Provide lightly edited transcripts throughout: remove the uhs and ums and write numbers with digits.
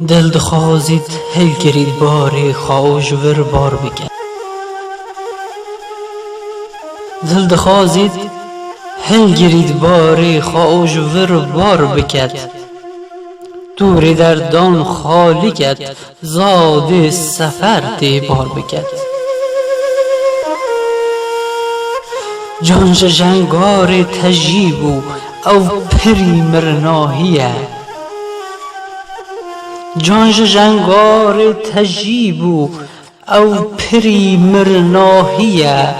دل دخوازید هل گرید باری خواج ور بار بکد. دل دخوازید هل گرید باری خواج ور بار بکد. دوری در دان خالی کد زاد سفر دی بار بکد. جانج جنگار تجیبو او پری مرناهیه. جانج جنگار تجیبو او پری مرناهیه.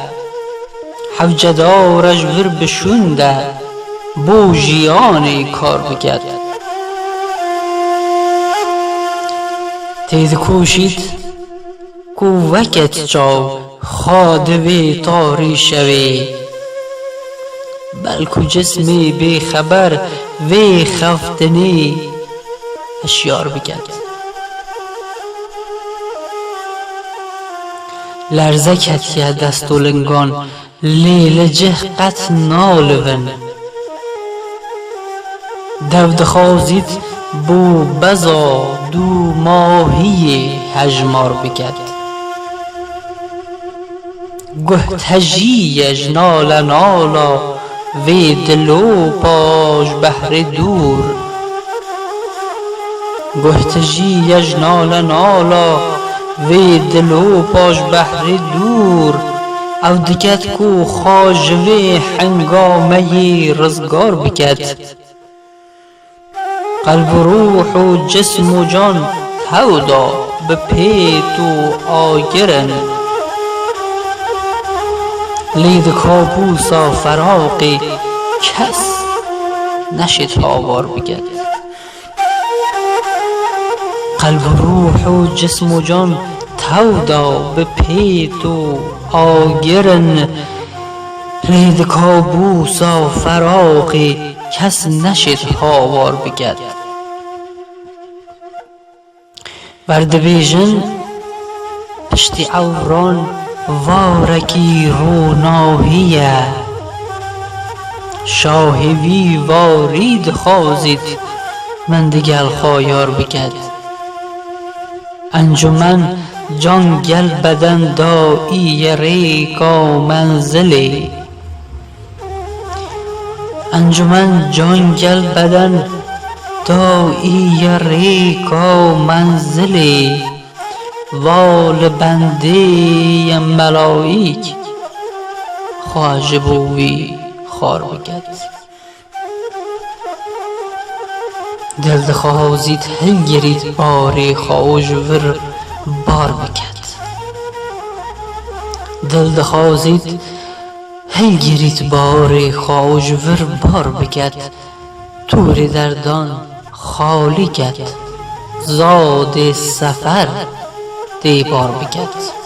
حوجدارش ور بشونده بو جیانی کار بکد. تید کوشید کو وکت چاو خادوی تاری شوی. بلکو جسمی بی خبر وی خفتنی اشیار بکد. لرزه کد که دست و لنگان لیل جه قط نالون. دود خوازید بو بزا دو ماهی هجمار بکد. گه تجیج نالا نالا وی دلو پاش بحر دور. گه تجیج نالا نالا وی دلو پاش بحر دور. او دکت کو خاجوی حنگامه رزگار بکد. قلب و روح و جسم و جان تودا به پیت و آگرن. لید کابوسا فراقی کس نشد آوار بکد. قلب و روح و جسم و جان تودا به پیت و آگرن. لید کابوسا فراقی کس نشد هاوار بکد. برد بیژن پشتی عوران وارکی روناهیه. شاهوی وارید خوازید من دگل خایار بکد. انجمن جان گل بدن دایی ریکا منزلی. انجمن جان گل بدن دایی ریکا منزلی. وال بندی ملائک خواجه بوی خار بکد. دل دخوازید هل گرید باری خواج ور بار بکد. دل دخوازید هل گرید باری خواج ور بار بکد. توری دردان خالی کد زاد سفر دی بار بکد.